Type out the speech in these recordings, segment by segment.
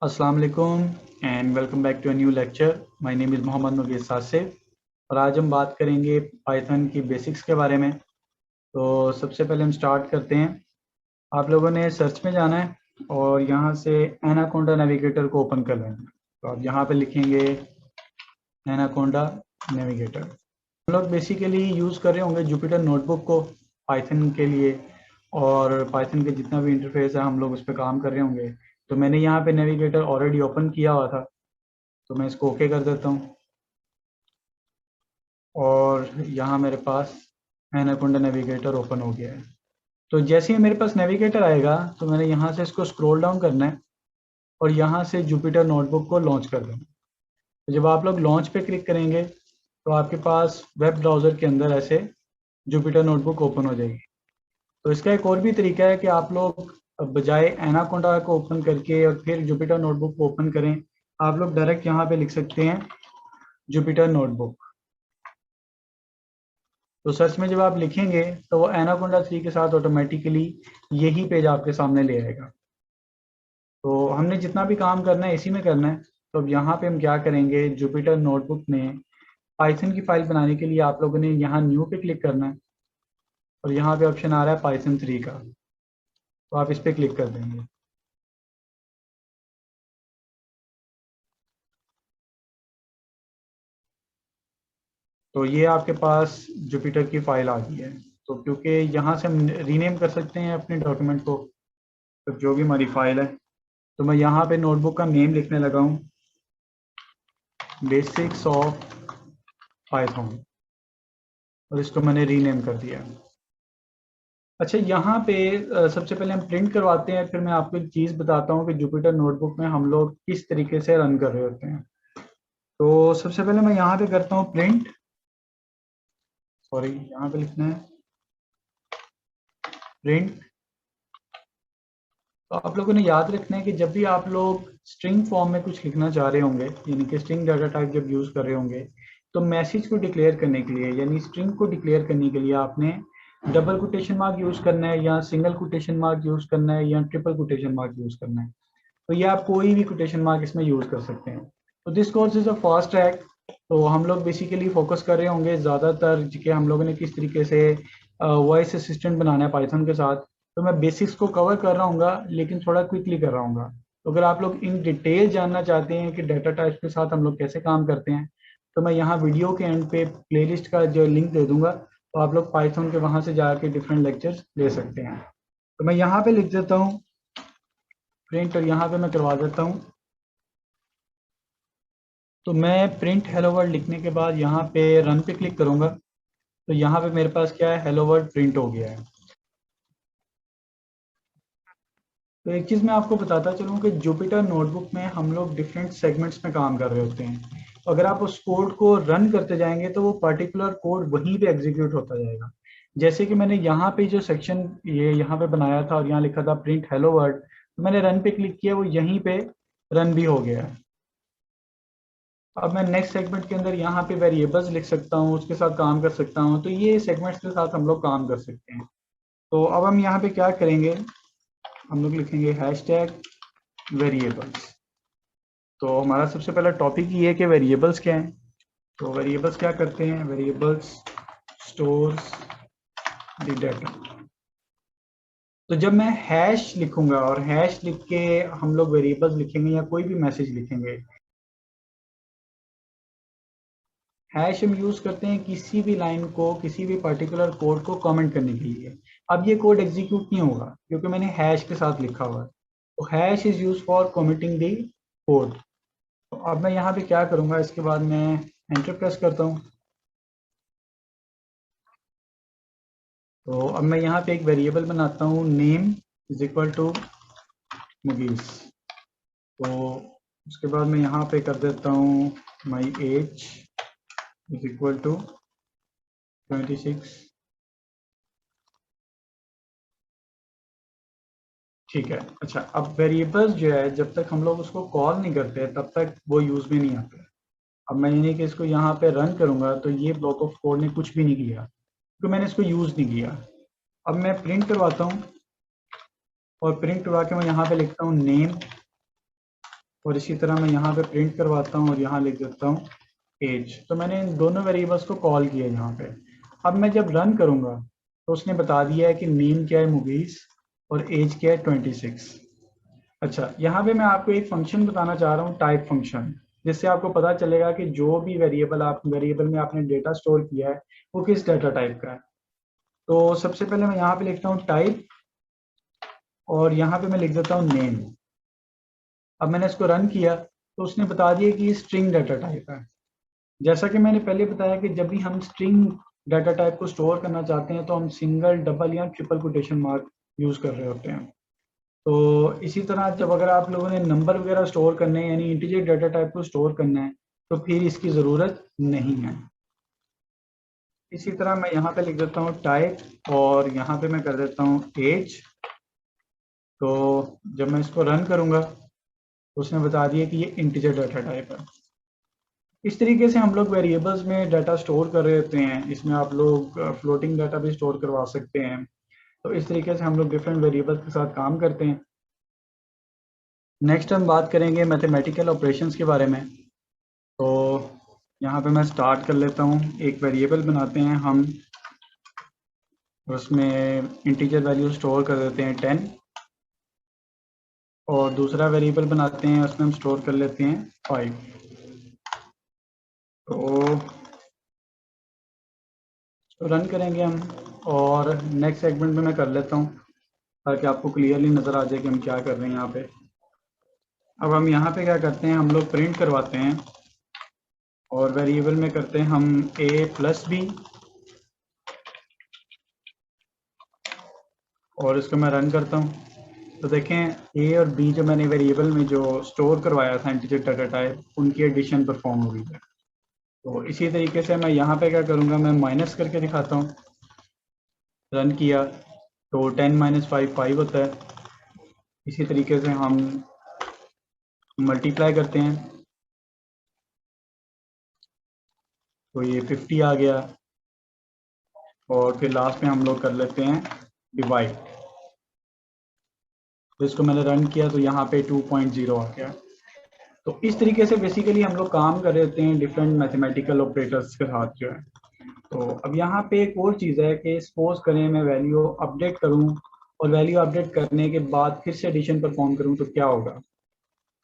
अस्सलाम वालेकुम and welcome back to a new lecture. My name is Mohammad Mugees Asif और आज हम बात करेंगे पाइथन की बेसिक्स के बारे में। तो सबसे पहले हम स्टार्ट करते हैं। आप लोगों ने सर्च में जाना है और यहाँ से एनाकोंडा नेविगेटर को ओपन कर लेना है। तो आप यहाँ पे लिखेंगे एनाकोंडा नेविगेटर। हम लोग बेसिकली यूज़ कर रहे होंगे जुपिटर नोटबुक को पाइथन के लिए, और पाइथन के जितना भी इंटरफेस है हम लोग उस पर काम कर रहे होंगे। तो मैंने यहाँ पे नेविगेटर ऑलरेडी ओपन किया हुआ था, तो मैं इसको ओके कर देता हूँ और यहाँ मेरे पास एनाकोंडा नेविगेटर ओपन हो गया है। तो जैसे ही मेरे पास नेविगेटर आएगा तो मैंने यहाँ से इसको स्क्रॉल डाउन करना है और यहाँ से जुपिटर नोटबुक को लॉन्च कर देना। तो जब आप लोग लॉन्च पे क्लिक करेंगे तो आपके पास वेब ब्राउज़र के अंदर ऐसे जुपिटर नोटबुक ओपन हो जाएगी। तो इसका एक और भी तरीका है कि आप लोग बजाय एनाकोंडा को ओपन करके और फिर जुपिटर नोटबुक को ओपन करें, आप लोग डायरेक्ट यहाँ पे लिख सकते हैं जुपिटर नोटबुक। तो सर्च में जब आप लिखेंगे तो वो एनाकोंडा 3 के साथ ऑटोमेटिकली यही पेज आपके सामने ले आएगा। तो हमने जितना भी काम करना है इसी में करना है। तो अब यहाँ पे हम क्या करेंगे, जुपिटर नोटबुक में पाइथन की फाइल बनाने के लिए आप लोगों ने यहाँ न्यू पे क्लिक करना है और यहाँ पे ऑप्शन आ रहा है पाइथन 3 का, तो आप इस पर क्लिक कर देंगे। तो ये आपके पास जुपिटर की फाइल आ गई है। तो क्योंकि यहाँ से हम रीनेम कर सकते हैं अपने डॉक्यूमेंट को, तो जो भी हमारी फाइल है, तो मैं यहाँ पे नोटबुक का नेम लिखने लगा हूँ, बेसिक्स ऑफ पाइथन, और इसको मैंने रीनेम कर दिया। अच्छा, यहाँ पे सबसे पहले हम प्रिंट करवाते हैं, फिर मैं आपको एक चीज़ बताता हूँ कि जुपिटर नोटबुक में हम लोग किस तरीके से रन कर रहे होते हैं। तो सबसे पहले मैं यहाँ पे करता हूँ प्रिंट, सॉरी यहाँ पे लिखना है प्रिंट। तो आप लोगों ने याद रखना है कि जब भी आप लोग स्ट्रिंग फॉर्म में कुछ लिखना चाह रहे होंगे, यानी कि स्ट्रिंग डाटा टाइप जब यूज़ कर रहे होंगे, तो मैसेज को डिक्लेयर करने के लिए, यानी स्ट्रिंग को डिक्लेयर करने के लिए आपने डबल कोटेशन मार्क यूज़ करना है या सिंगल कोटेशन मार्क यूज़ करना है या ट्रिपल कोटेशन मार्क यूज़ करना है। तो ये आप कोई भी कोटेशन मार्क इसमें यूज़ कर सकते हैं। तो this course is a fast track. तो हम लोग बेसिकली फोकस कर रहे होंगे ज़्यादातर कि हम लोगों ने किस तरीके से वॉइस असिस्टेंट बनाना है पाइथन के साथ। तो मैं बेसिक्स को कवर कर रहा हूँ लेकिन थोड़ा क्विकली कर रहा हूँ। तो अगर आप लोग इन डिटेल जानना चाहते हैं कि डाटा टाइप्स के साथ हम लोग कैसे काम करते हैं, तो मैं यहाँ वीडियो के एंड पे प्लेलिस्ट का जो लिंक दे दूंगा, तो आप लोग पाइथन के वहाँ से जाके डिफरेंट लेक्चर्स ले सकते हैं। तो मैं यहाँ पे लिख देता हूँ प्रिंट और यहाँ पे मैं करवा देता हूँ। तो मैं प्रिंट हेलो वर्ल्ड लिखने के बाद यहाँ पे रन पे क्लिक करूँगा, तो यहाँ पे मेरे पास क्या है, हेलो वर्ल्ड प्रिंट हो गया है। तो एक चीज़ मैं आपको बताता चलूँ कि जुपिटर नोटबुक में हम लोग डिफरेंट सेगमेंट्स में काम कर रहे होते हैं। तो अगर आप उस कोड को रन करते जाएंगे तो वो पर्टिकुलर कोड वहीं पे एग्जीक्यूट होता जाएगा। जैसे कि मैंने यहाँ पे जो सेक्शन ये यहाँ पे बनाया था और यहाँ लिखा था प्रिंट हेलो वर्ल्ड, तो मैंने रन पे क्लिक किया, वो यहीं पे रन भी हो गया है। अब मैं नेक्स्ट सेगमेंट के अंदर यहाँ पे वेरिएबल्स लिख सकता हूँ, उसके साथ काम कर सकता हूँ। तो ये सेगमेंट्स के साथ हम लोग काम कर सकते हैं। तो अब हम यहाँ पे क्या करेंगे, हम लोग लिखेंगे हैशटैग वेरिएबल्स। तो हमारा सबसे पहला टॉपिक ये है कि वेरिएबल्स क्या हैं। तो वेरिएबल्स क्या करते हैं, वेरिएबल्स स्टोर्स द डाटा। तो जब मैं हैश लिखूंगा और हैश लिख के हम लोग वेरिएबल्स लिखेंगे या कोई भी मैसेज लिखेंगे, हैश हम यूज करते हैं किसी भी लाइन को, किसी भी पर्टिकुलर कोड को कमेंट करने के लिए। अब ये कोड एग्जीक्यूट नहीं होगा क्योंकि मैंने हैश के साथ लिखा हुआ है। तो hash is use for committing the code. तो अब मैं यहाँ पे क्या करूँगा, इसके बाद मैं एंटर प्रेस करता हूँ। तो अब मैं यहाँ पे एक वेरिएबल बनाता हूँ, name is equal to Mughees. तो उसके बाद मैं यहाँ पे कर देता हूँ my age is equal to 26। ठीक है। अच्छा, अब वेरिएबल्स जो है जब तक हम लोग उसको कॉल नहीं करते तब तक वो यूज में नहीं आते। अब मैं यानी कि इसको यहाँ पे रन करूँगा तो ये ब्लॉक ऑफ कोड ने कुछ भी नहीं किया क्योंकि मैंने इसको यूज नहीं किया। अब मैं प्रिंट करवाता हूँ और प्रिंट करवा के मैं यहाँ पे लिखता हूँ नेम और इसी तरह मैं यहाँ पे प्रिंट करवाता हूँ और यहाँ लिख देता हूँ एज। तो मैंने इन दोनों वेरिएबल्स को कॉल किया यहाँ पे। अब मैं जब रन करूँगा तो उसने बता दिया है कि नेम क्या है मुगीस और एज क्या है 26। अच्छा, यहाँ पे मैं आपको एक फंक्शन बताना चाह रहा हूँ, टाइप फंक्शन, जिससे आपको पता चलेगा कि जो भी वेरिएबल में आपने डेटा स्टोर किया है वो किस डाटा टाइप का है। तो सबसे पहले मैं यहाँ पे लिखता हूँ टाइप और यहाँ पे मैं लिख देता हूँ नेम। अब मैंने इसको रन किया तो उसने बता दिया कि ये स्ट्रिंग डाटा टाइप है। जैसा कि मैंने पहले बताया कि जब भी हम स्ट्रिंग डाटा टाइप को स्टोर करना चाहते हैं तो हम सिंगल, डबल या ट्रिपल कोटेशन मार्क यूज कर रहे होते हैं। तो इसी तरह जब अगर आप लोगों ने नंबर वगैरह स्टोर करने हैं यानी इंटीजर डाटा टाइप को स्टोर करना है तो फिर इसकी ज़रूरत नहीं है। इसी तरह मैं यहाँ पे लिख देता हूँ टाइप और यहाँ पे मैं कर देता हूँ एज। तो जब मैं इसको रन करूँगा तो उसने बता दिया कि ये इंटीजर डाटा टाइप है। इस तरीके से हम लोग वेरिएबल्स में डाटा स्टोर कर रहे होते हैं। इसमें आप लोग फ्लोटिंग डाटा भी स्टोर करवा सकते हैं। तो इस तरीके से हम लोग डिफरेंट वेरिएबल्स के साथ काम करते हैं। नेक्स्ट हम बात करेंगे मैथमेटिकल ऑपरेशंस के बारे में। तो यहाँ पे मैं स्टार्ट कर लेता हूँ। एक वेरिएबल बनाते हैं हम, उसमें इंटीजर वैल्यू स्टोर कर देते हैं 10, और दूसरा वेरिएबल बनाते हैं उसमें हम स्टोर कर लेते हैं 5। तो रन करेंगे हम और नेक्स्ट सेगमेंट में मैं कर लेता हूँ ताकि आपको क्लियरली नज़र आ जाए कि हम क्या कर रहे हैं यहाँ पे। अब हम यहाँ पे क्या करते हैं, हम लोग प्रिंट करवाते हैं और वेरिएबल में करते हैं हम a प्लस बी, और इसको मैं रन करता हूँ। तो देखें a और b जो मैंने वेरिएबल में जो स्टोर करवाया था इंटीजर डाटा टाइप, उनकी एडिशन परफॉर्म हो गई है। तो इसी तरीके से मैं यहाँ पे क्या करूँगा, मैं माइनस करके दिखाता हूँ। रन किया तो 10 माइनस 5 5 होता है। इसी तरीके से हम मल्टीप्लाई करते हैं तो ये 50 आ गया, और फिर लास्ट में हम लोग कर लेते हैं डिवाइड। तो इसको मैंने रन किया तो यहाँ पे 2.0 आ गया। तो इस तरीके से बेसिकली हम लोग काम कर रहे होते हैं डिफरेंट मैथमेटिकल ऑपरेटर्स के साथ जो है। तो अब यहाँ पे एक और चीज़ है कि सपोज करें मैं वैल्यू अपडेट करूँ और वैल्यू अपडेट करने के बाद फिर से एडिशन परफॉर्म करूँ तो क्या होगा।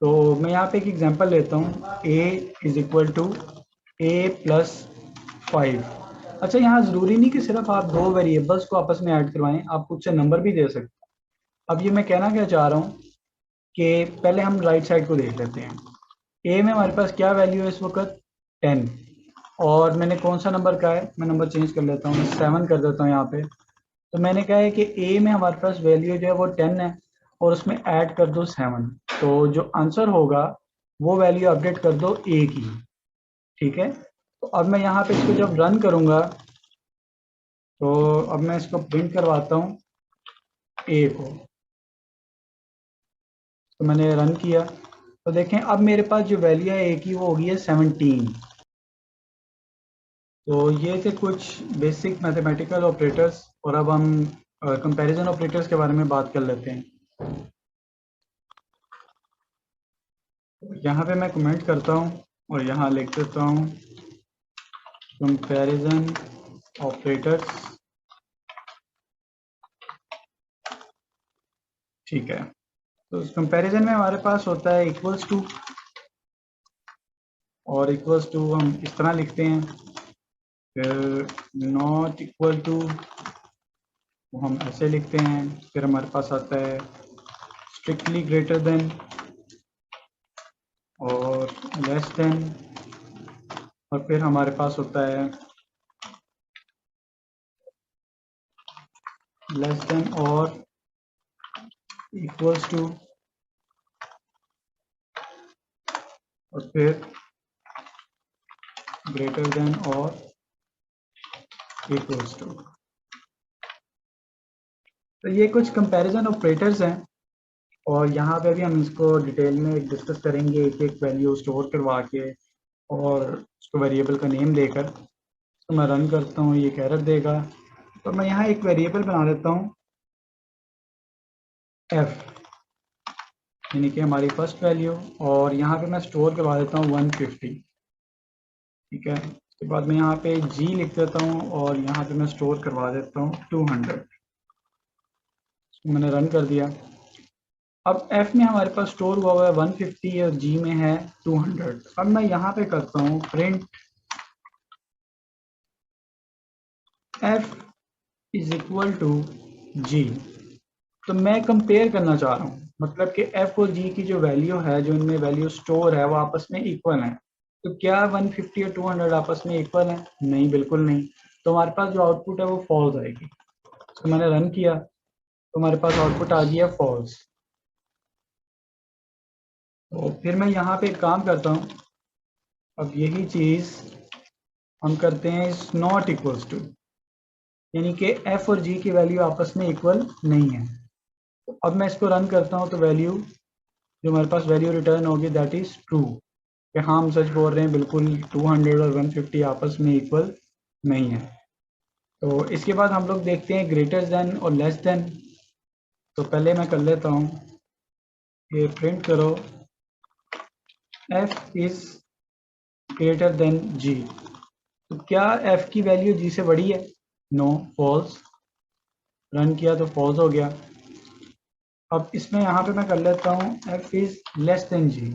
तो मैं यहाँ पे एक एग्जांपल लेता हूँ, a is equal to a plus 5। अच्छा, यहाँ ज़रूरी नहीं कि सिर्फ आप दो वेरिएबल्स को आपस में ऐड करवाएं, आप खुद से नंबर भी दे सकते हैं। अब ये मैं कहना क्या चाह रहा हूँ कि पहले हम राइट साइड को देख लेते हैं। a में हमारे पास क्या वैल्यू है इस वक्त, 10, और मैंने कौन सा नंबर का है, मैं नंबर चेंज कर लेता हूँ, 7 कर देता हूँ यहाँ पे। तो मैंने कहा है कि a में हमारे पास वैल्यू जो है वो 10 है और उसमें ऐड कर दो 7। तो जो आंसर होगा वो वैल्यू अपडेट कर दो a की। ठीक है, तो अब मैं यहाँ पे इसको जब रन करूँगा तो अब मैं इसको प्रिंट करवाता हूँ a को। तो मैंने रन किया तो देखें अब मेरे पास जो वैल्यू है a की वो हो गई है 17। तो ये थे कुछ बेसिक मैथमेटिकल ऑपरेटर्स, और अब हम कंपैरिजन ऑपरेटर्स के बारे में बात कर लेते हैं। यहाँ पे मैं कमेंट करता हूँ और यहाँ लिख देता हूँ कंपैरिजन ऑपरेटर्स। ठीक है, तो कंपैरिजन में हमारे पास होता है इक्वल्स टू, और इक्वल्स टू हम इस तरह लिखते हैं। फिर नॉट इक्वल टू हम ऐसे लिखते हैं। फिर हमारे पास आता है स्ट्रिक्टली ग्रेटर देन और लेस देन, और फिर हमारे पास होता है लेस देन और इक्वल्स टू, और फिर ग्रेटर देन और इक्वल्स टू। तो ये कुछ कंपैरिजन ऑपरेटर्स हैं, और यहाँ पे भी हम इसको डिटेल में डिस्कस करेंगे एक एक वैल्यू स्टोर करवा के और उसको वेरिएबल का नेम देकर। तो मैं रन करता हूँ, ये एरर देगा। तो मैं यहाँ एक वेरिएबल बना लेता हूँ f। यानी कि हमारी फर्स्ट वैल्यू, और यहाँ पे मैं स्टोर करवा देता हूँ 150। ठीक है, उसके बाद मैं यहाँ पे जी लिख देता हूँ और यहाँ पे मैं स्टोर करवा देता हूँ 200। मैंने रन कर दिया। अब एफ में हमारे पास स्टोर हुआ हुआ है 150 और जी में है 200। अब मैं यहाँ पे करता हूँ print f is equal to g. तो मैं कंपेयर करना चाह रहा हूँ, मतलब कि एफ और जी की जो वैल्यू है, जो इनमें वैल्यू स्टोर है, वो आपस में इक्वल है। तो क्या 150 और 200 आपस में इक्वल है? नहीं, बिल्कुल नहीं। तो हमारे पास जो आउटपुट है वो फॉल्स आएगी। तो मैंने रन किया तो हमारे पास आउटपुट आ गया फॉल्स। तो फिर मैं यहाँ पे एक काम करता हूँ। अब यही चीज़ हम करते हैं इज नॉट इक्वल्स टू, यानी कि एफ और जी की वैल्यू आपस में इक्वल नहीं है। तो अब मैं इसको रन करता हूँ तो वैल्यू, जो हमारे पास वैल्यू रिटर्न होगी दैट इज ट्रू, कि हाँ हम सच बोल रहे हैं, बिल्कुल 200 और 150 आपस में इक्वल नहीं है। तो इसके बाद हम लोग देखते हैं ग्रेटर देन और लेस देन। तो पहले मैं कर लेता हूँ कि प्रिंट करो एफ इज ग्रेटर देन जी। तो क्या एफ की वैल्यू जी से बड़ी है? No, false. रन किया तो फॉल्स हो गया। अब इसमें यहाँ पे मैं कर लेता हूँ एफ इज लेस देन जी।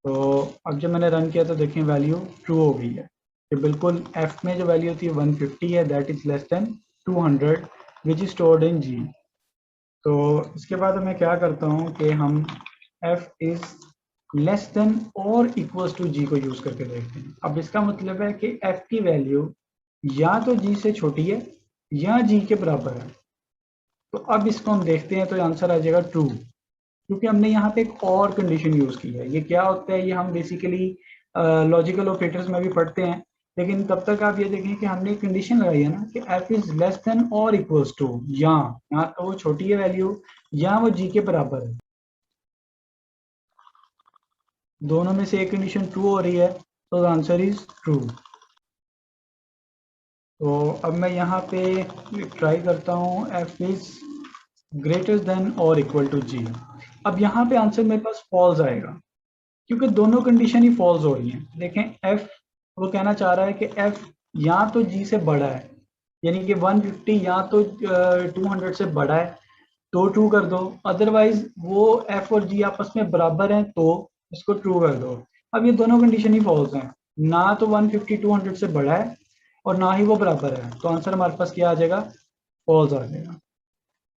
तो अब जब मैंने रन किया तो देखें वैल्यू ट्रू हो गई है, कि बिल्कुल एफ में जो वैल्यू थी 150 है, that is less than 200 which is stored in g. तो इसके बाद मैं क्या करता हूँ कि हम एफ इज लेस देन और इक्वल्स टू जी को यूज करके देखते हैं। अब इसका मतलब है कि एफ की वैल्यू या तो जी से छोटी है या जी के बराबर है। तो अब इसको हम देखते हैं तो आंसर आ जाएगा ट्रू, क्योंकि हमने यहाँ पे एक और कंडीशन यूज की है। ये क्या होता है, ये हम बेसिकली लॉजिकल ऑपरेटर्स में भी पढ़ते हैं, लेकिन तब तक आप ये देखें कि हमने एक कंडीशन लगाई है ना कि एफ इज लेस देन और इक्वल्स टू, या तो वो छोटी है वैल्यू या वो जी के बराबर है। दोनों में से एक कंडीशन ट्रू हो रही है तो आंसर इज ट्रू। तो अब मैं यहाँ पे ट्राई करता हूँ एफ इज ग्रेटर देन और इक्वल टू जी। अब यहाँ पे आंसर मेरे पास फॉल्स आएगा, क्योंकि दोनों कंडीशन ही फॉल्स हो रही हैं। देखें एफ, वो कहना चाह रहा है कि एफ या तो जी से बड़ा है, यानी कि 150 या तो 200 से बड़ा है तो ट्रू कर दो, अदरवाइज वो एफ और जी आपस में बराबर हैं तो इसको ट्रू कर दो। अब ये दोनों कंडीशन ही फॉल्स हैं, ना तो 150 200 से बड़ा है और ना ही वो बराबर है, तो आंसर हमारे पास क्या आ जाएगा? फॉल्स आ जाएगा।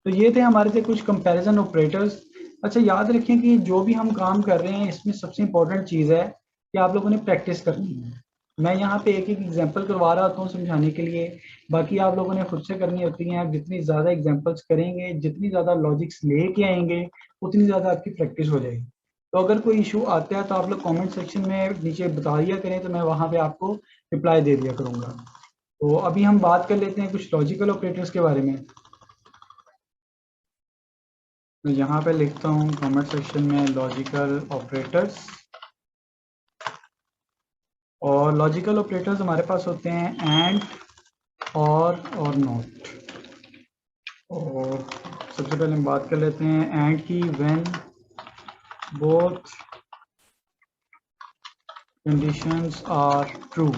तो ये थे हमारे से कुछ कंपैरिजन ऑपरेटर्स। अच्छा, याद रखें कि जो भी हम काम कर रहे हैं इसमें सबसे इंपॉर्टेंट चीज़ है कि आप लोगों ने प्रैक्टिस करनी है। मैं यहाँ पे एक एक एग्जांपल करवा रहा होता हूँ समझाने के लिए, बाकी आप लोगों ने खुद से करनी होती हैं। आप जितनी ज़्यादा एग्जांपल्स करेंगे, जितनी ज़्यादा लॉजिक्स लेके आएंगे, उतनी ज़्यादा आपकी प्रैक्टिस हो जाएगी। तो अगर कोई इशू आता है तो आप लोग कमेंट सेक्शन में नीचे बता दिया करें, तो मैं वहाँ पे आपको रिप्लाई दे दिया करूँगा। तो अभी हम बात कर लेते हैं कुछ लॉजिकल ऑपरेटर्स के बारे में। मैं यहाँ पे लिखता हूँ कमेंट सेक्शन में लॉजिकल ऑपरेटर्स। और लॉजिकल ऑपरेटर्स हमारे पास होते हैं एंड, और नॉट। और सबसे पहले हम बात कर लेते हैं एंड की, when both conditions are true.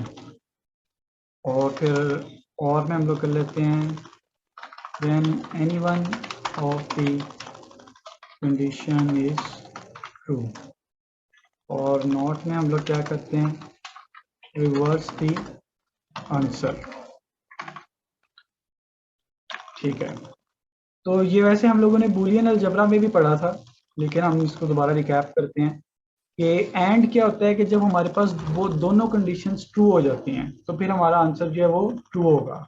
और फिर और में हम लोग कर लेते हैं when any one of the condition is true. और नॉट में हम लोग क्या करते हैं? Reverse the answer. ठीक है, तो ये वैसे हम लोगों ने बूलियन अलजेब्रा में भी पढ़ा था, लेकिन हम इसको दोबारा रिकैप करते हैं कि एंड क्या होता है कि जब हमारे पास वो दोनों कंडीशंस ट्रू हो जाती हैं तो फिर हमारा आंसर जो है वो ट्रू होगा।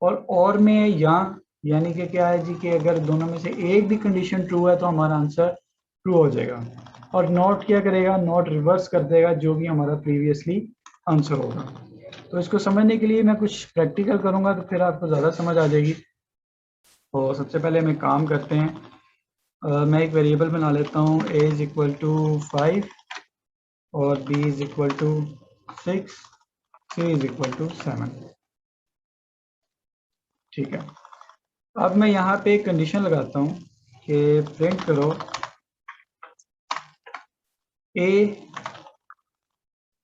और में या, यानी कि क्या है जी, कि अगर दोनों में से एक भी कंडीशन ट्रू है तो हमारा आंसर ट्रू हो जाएगा। और नॉट क्या करेगा? नॉट रिवर्स कर देगा जो भी हमारा प्रीवियसली आंसर होगा। तो इसको समझने के लिए मैं कुछ प्रैक्टिकल करूंगा तो फिर आपको ज़्यादा समझ आ जाएगी। तो सबसे पहले हम एक काम करते हैं, मैं एक वेरिएबल बना लेता हूँ a इज इक्वल टू 5 और b is equal to 6, c is equal to 7। ठीक है, अब मैं यहाँ पे एक कंडीशन लगाता हूँ कि प्रिंट करो a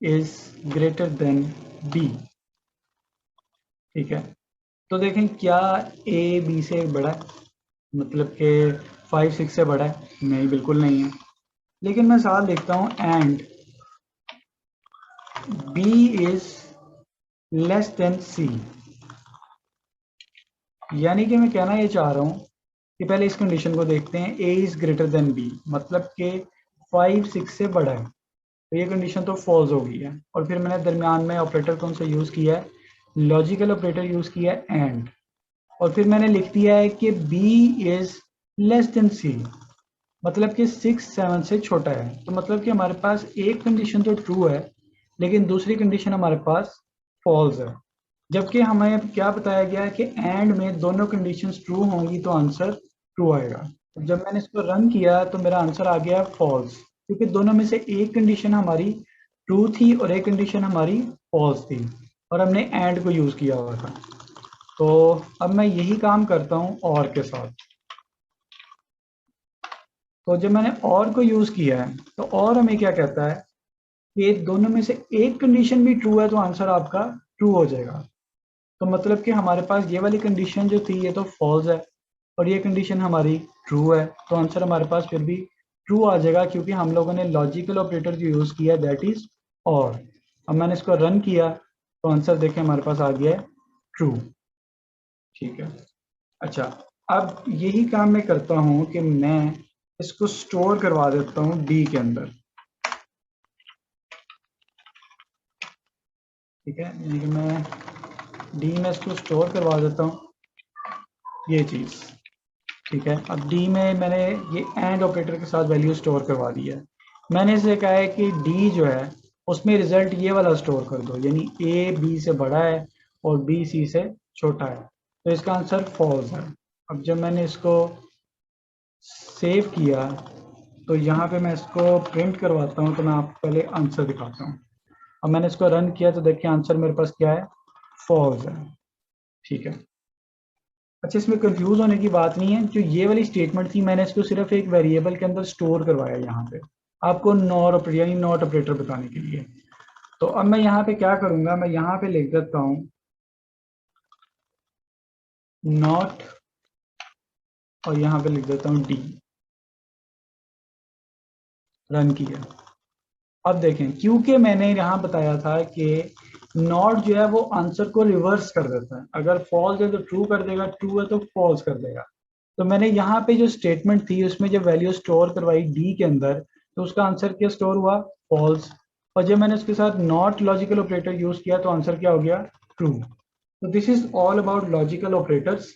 is greater than b। ठीक है, तो देखें क्या a b से बड़ा है, मतलब कि 5 6 से बड़ा है? नहीं, बिल्कुल नहीं है। लेकिन मैं साथ लिखता हूँ and b is less then c। यानी कि मैं कहना ये चाह रहा हूँ कि पहले इस कंडीशन को देखते हैं, a is greater than b, मतलब कि 5 6 से बड़ा है, तो ये कंडीशन तो फॉल्स हो गई है। और फिर मैंने दरमियान में ऑपरेटर कौन सा यूज़ किया है? लॉजिकल ऑपरेटर यूज़ किया है एंड। और फिर मैंने लिख दिया है कि b is less then c, मतलब कि 6 7 से छोटा है। तो मतलब कि हमारे पास एक कंडीशन तो ट्रू है, लेकिन दूसरी कंडीशन हमारे पास फॉल्स है। जबकि हमें क्या बताया गया है कि एंड में दोनों कंडीशंस ट्रू होंगी तो आंसर ट्रू आएगा। जब मैंने इसको रन किया तो मेरा आंसर आ गया फॉल्स, क्योंकि दोनों में से एक कंडीशन हमारी ट्रू थी और एक कंडीशन हमारी फॉल्स थी, और हमने एंड को यूज़ किया हुआ था। तो अब मैं यही काम करता हूँ और के साथ। तो जब मैंने और को यूज़ किया है तो और हमें क्या कहता है कि दोनों में से एक कंडीशन भी ट्रू है तो आंसर आपका ट्रू हो जाएगा। तो मतलब कि हमारे पास ये वाली कंडीशन जो थी ये तो फॉल्स है, और ये कंडीशन हमारी ट्रू है, तो आंसर हमारे पास फिर भी ट्रू आ जाएगा, क्योंकि हम लोगों ने लॉजिकल ऑपरेटर जो यूज़ किया दैट इज़ और। अब मैंने इसको रन किया तो आंसर देखें हमारे पास आ गया है ट्रू। ठीक है, अच्छा, अब यही काम मैं करता हूँ कि मैं इसको स्टोर करवा देता हूँ डी के अंदर। ठीक है, यानी कि मैं डी में इसको स्टोर करवा देता हूँ, ये चीज़। ठीक है, अब डी में मैंने ये एंड ऑपरेटर के साथ वैल्यू स्टोर करवा दी है। मैंने इसे कहा है कि डी जो है उसमें रिजल्ट ये वाला स्टोर कर दो, यानी ए बी से बड़ा है और बी सी से छोटा है, तो इसका आंसर फॉल्स है। अब जब मैंने इसको सेव किया तो यहाँ पे मैं इसको प्रिंट करवाता हूँ, तो मैं आपको पहले आंसर दिखाता हूँ। अब मैंने इसको रन किया तो देखिए आंसर मेरे पास क्या है, फॉल्स है। ठीक है, अच्छा, इसमें कंफ्यूज होने की बात नहीं है, जो ये वाली स्टेटमेंट थी मैंने इसको सिर्फ एक वेरिएबल के अंदर स्टोर करवाया यहाँ पे, आपको नॉर ऑपरेटर यानी नॉट ऑपरेटर बताने के लिए। तो अब मैं यहाँ पे क्या करूँगा, मैं यहाँ पे लिख देता हूँ नॉट, और यहाँ पे लिख देता हूँ डी। रन किया, अब देखें क्योंकि मैंने यहाँ बताया था कि नॉट जो है वो आंसर को रिवर्स कर देता है, अगर फॉल्स है तो ट्रू कर देगा, ट्रू है तो फॉल्स कर देगा। तो मैंने यहाँ पे जो स्टेटमेंट थी उसमें जब वैल्यू स्टोर करवाई डी के अंदर तो उसका आंसर क्या स्टोर हुआ, फॉल्स। और जब मैंने उसके साथ नॉट लॉजिकल ऑपरेटर यूज किया तो आंसर क्या हो गया, ट्रू। तो this is all about logical operators.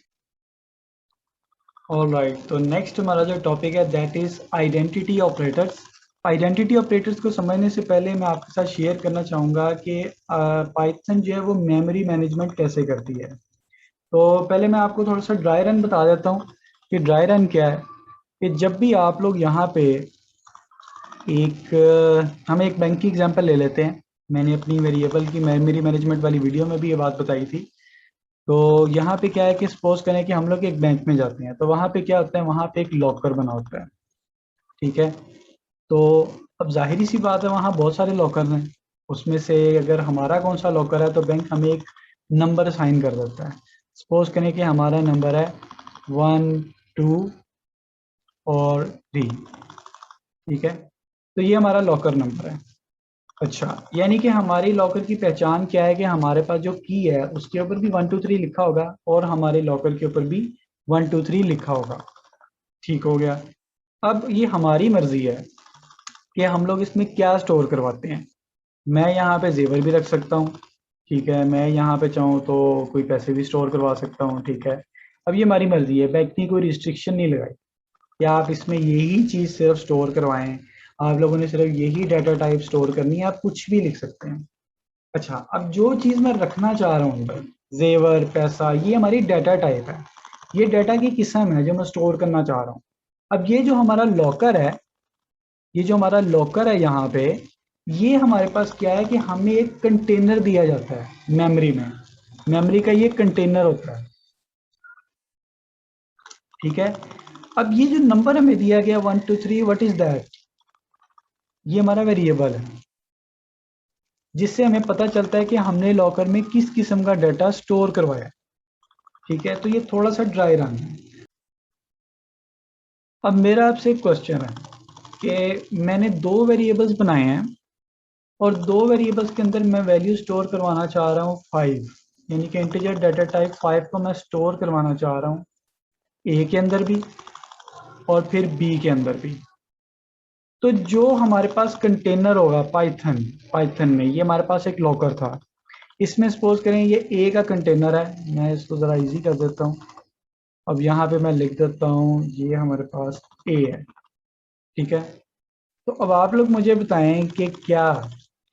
All right, तो नेक्स्ट हमारा जो टॉपिक है that is identity operators. Identity operators को समझने से पहले मैं आपके साथ शेयर करना चाहूँगा कि पाइथन जो है वो मेमोरी मैनेजमेंट कैसे करती है। तो पहले मैं आपको थोड़ा सा ड्राई रन बता देता हूँ कि ड्राई रन क्या है। कि जब भी आप लोग यहाँ पे हम एक बैंक की एग्जांपल ले लेते हैं, मैंने अपनी वेरिएबल की मेमोरी मैनेजमेंट वाली वीडियो में भी ये बात बताई थी। तो यहाँ पे क्या है कि सपोज करें कि हम लोग एक बैंक में जाते हैं, तो वहाँ पे क्या होता है, वहाँ पे एक लॉकर बना होता है। ठीक है, तो अब जाहिर सी बात है वहाँ बहुत सारे लॉकर हैं, उसमें से अगर हमारा कौन सा लॉकर है तो बैंक हमें एक नंबर असाइन कर देता है। सपोज करें कि हमारा नंबर है 1 2 और 3। ठीक है, तो ये हमारा लॉकर नंबर है। अच्छा, यानी कि हमारी लॉकर की पहचान क्या है कि हमारे पास जो की है उसके ऊपर भी 1 2 3 लिखा होगा और हमारे लॉकर के ऊपर भी 1 2 3 लिखा होगा। ठीक हो गया, अब ये हमारी मर्जी है कि हम लोग इसमें क्या स्टोर करवाते हैं। मैं यहाँ पे जेवर भी रख सकता हूँ, ठीक है, मैं यहाँ पे चाहूँ तो कोई पैसे भी स्टोर करवा सकता हूँ। ठीक है, अब ये हमारी मर्जी है, बैंक ने कोई रिस्ट्रिक्शन नहीं लगाई कि आप इसमें यही चीज़ सिर्फ स्टोर करवाएं, आप लोगों ने सिर्फ यही डाटा टाइप स्टोर करनी है, आप कुछ भी लिख सकते हैं। अच्छा, अब जो चीज़ मैं रखना चाह रहा हूँ, जेवर पैसा, ये हमारी डाटा टाइप है, ये डाटा की किस्म है जो मैं स्टोर करना चाह रहा हूँ। अब ये जो हमारा लॉकर है, ये जो हमारा लॉकर है यहाँ पे, ये हमारे पास क्या है कि हमें एक कंटेनर दिया जाता है मेमोरी में, मेमोरी का ये कंटेनर होता है। ठीक है, अब ये जो नंबर हमें दिया गया 1 2 3, व्हाट इज दैट? ये हमारा वेरिएबल है जिससे हमें पता चलता है कि हमने लॉकर में किस किस्म का डाटा स्टोर करवाया। ठीक है, तो ये थोड़ा सा ड्राई रन है। अब मेरा आपसे एक क्वेश्चन है कि मैंने दो वेरिएबल्स बनाए हैं और दो वेरिएबल्स के अंदर मैं वैल्यू स्टोर करवाना चाह रहा हूँ 5, यानी कि इंटीजर डाटा टाइप 5 को मैं स्टोर करवाना चाह रहा हूँ ए के अंदर भी और फिर बी के अंदर भी। तो जो हमारे पास कंटेनर होगा पाइथन पाइथन में, ये हमारे पास एक लॉकर था, इसमें सपोज करें ये ए का कंटेनर है। मैं इसको ज़रा इजी कर देता हूँ। अब यहाँ पे मैं लिख देता हूँ ये हमारे पास ए है। ठीक है, तो अब आप लोग मुझे बताएं कि क्या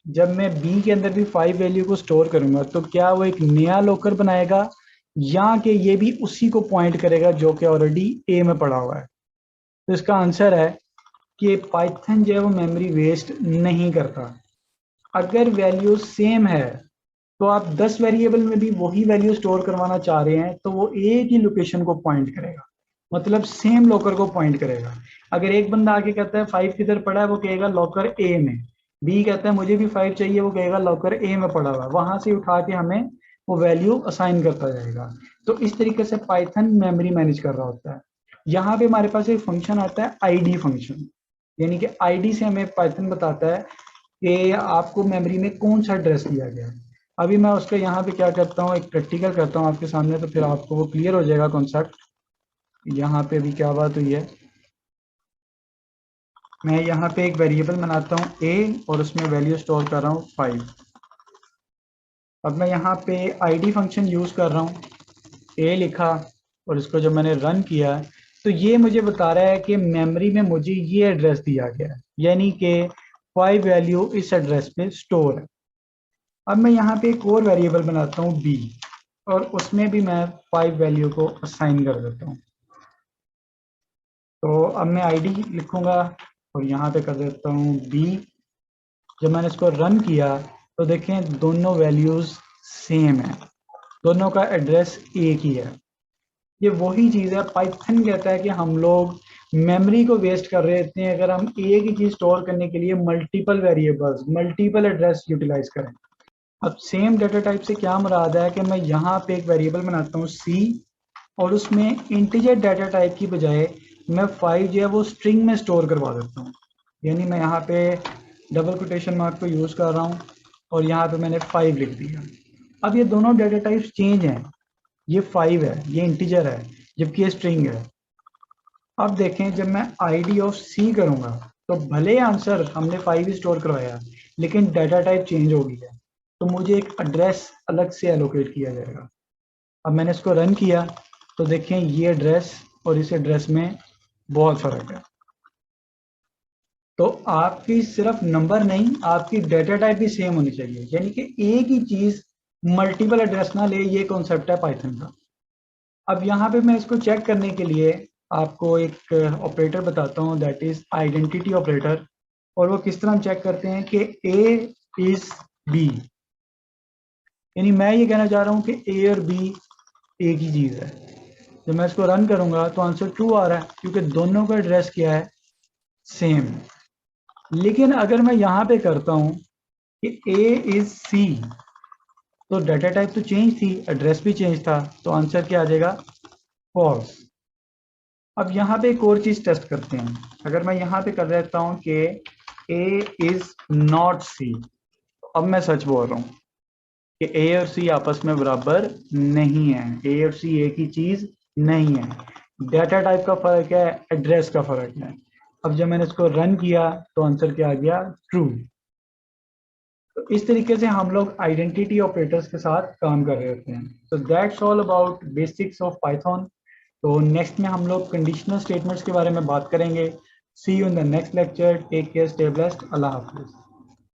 जब मैं बी के अंदर भी 5 वैल्यू को स्टोर करूंगा तो क्या वो एक नया लॉकर बनाएगा या कि ये भी उसी को पॉइंट करेगा जो कि ऑलरेडी ए में पड़ा हुआ है? तो इसका आंसर है कि पाइथन जो है वो मेमोरी वेस्ट नहीं करता। अगर वैल्यू सेम है तो आप 10 वेरिएबल में भी वही वैल्यू स्टोर करवाना चाह रहे हैं तो वो एक ही लोकेशन को पॉइंट करेगा, मतलब सेम लॉकर को पॉइंट करेगा। अगर एक बंदा आके कहता है 5 किधर पड़ा है, वो कहेगा लॉकर ए में। बी कहता है मुझे भी 5 चाहिए, वो कहेगा लॉकर ए में पड़ा हुआ है। वहां से उठा के हमें वो वैल्यू असाइन करता जाएगा। तो इस तरीके से पाइथन मेमोरी मैनेज कर रहा होता है। यहाँ पे हमारे पास एक फंक्शन आता है आईडी फंक्शन, यानी कि आईडी से हमें पाइथन बताता है कि आपको मेमोरी में कौन सा एड्रेस दिया गया है। अभी मैं उसका यहाँ पे क्या करता हूँ, एक प्रैक्टिकल करता हूँ आपके सामने, तो फिर आपको वो क्लियर हो जाएगा कॉन्सेप्ट। यहाँ पे अभी क्या बात हुई है, मैं यहाँ पे एक वेरिएबल बनाता हूँ ए और उसमें वैल्यू स्टोर कर रहा हूँ 5। अब मैं यहाँ पे आईडी फंक्शन यूज़ कर रहा हूँ, ए लिखा और इसको जब मैंने रन किया तो ये मुझे बता रहा है कि मेमोरी में मुझे ये एड्रेस दिया गया है, यानी कि 5 वैल्यू इस एड्रेस पे स्टोर है। अब मैं यहाँ पे एक और वेरिएबल बनाता हूँ बी और उसमें भी मैं 5 वैल्यू को असाइन कर देता हूँ। तो अब मैं आईडी लिखूंगा और यहाँ पे कर देता हूँ बी। जब मैंने इसको रन किया तो देखें दोनों वैल्यूज सेम है, दोनों का एड्रेस एक ही है। ये वही चीज़ है, पाइथन कहता है कि हम लोग मेमोरी को वेस्ट कर रहे थे अगर हम एक ही चीज़ स्टोर करने के लिए multiple variables multiple address utilize करें। अब सेम डाटा टाइप से क्या मुराद है कि मैं यहाँ पे एक वेरिएबल बनाता हूँ सी और उसमें इंटीजर डाटा टाइप की बजाय मैं 5 जो है वो स्ट्रिंग में स्टोर करवा देता हूँ। यानी मैं यहाँ पे डबल कोटेशन मार्क को यूज़ कर रहा हूँ और यहाँ पे मैंने 5 लिख दिया। अब ये दोनों डाटा टाइप्स चेंज हैं, ये 5 है, ये इंटीजर है, जबकि ये स्ट्रिंग है। अब देखें जब मैं आईडी ऑफ सी करूँगा तो भले आंसर हमने 5 ही स्टोर करवाया लेकिन डाटा टाइप चेंज हो गई है, तो मुझे एक एड्रेस अलग से एलोकेट किया जाएगा। अब मैंने इसको रन किया तो देखें ये एड्रेस और इस एड्रेस में बहुत फर्क है। तो आपकी सिर्फ नंबर नहीं, आपकी डाटा टाइप भी सेम होनी चाहिए, यानी कि एक ही चीज मल्टीपल एड्रेस ना ले, ये कॉन्सेप्ट है पाइथन का। अब यहाँ पे मैं इसको चेक करने के लिए आपको एक ऑपरेटर बताता हूँ, दैट इज आइडेंटिटी ऑपरेटर। और वो किस तरह हम चेक करते हैं कि ए इज बी, यानी मैं ये कहना चाह रहा हूँ कि ए और बी एक ही चीज है। जब मैं इसको रन करूंगा तो आंसर ट्रू आ रहा है क्योंकि दोनों का एड्रेस क्या है, सेम। लेकिन अगर मैं यहाँ पे करता हूँ कि ए इज सी तो डाटा टाइप तो चेंज थी, एड्रेस भी चेंज था, तो आंसर क्या आ जाएगा, फॉल्स। अब यहाँ पे एक और चीज टेस्ट करते हैं। अगर मैं यहाँ पे कर देता हूँ कि ए इज नॉट सी, अब मैं सच बोल रहा हूँ कि ए और सी आपस में बराबर नहीं है, ए और सी एक ही चीज नहीं है। डाटा टाइप का फर्क है, एड्रेस का फर्क है। अब जब मैंने इसको रन किया तो आंसर क्या आ गया, ट्रू। तो इस तरीके से हम लोग आइडेंटिटी ऑपरेटर्स के साथ काम कर रहे होते हैं। So that's all about basics of Python. तो नेक्स्ट में हम लोग कंडीशनल स्टेटमेंट्स के बारे में बात करेंगे। See you in the next lecture, take care, stay blessed, अल्लाह हाफिज।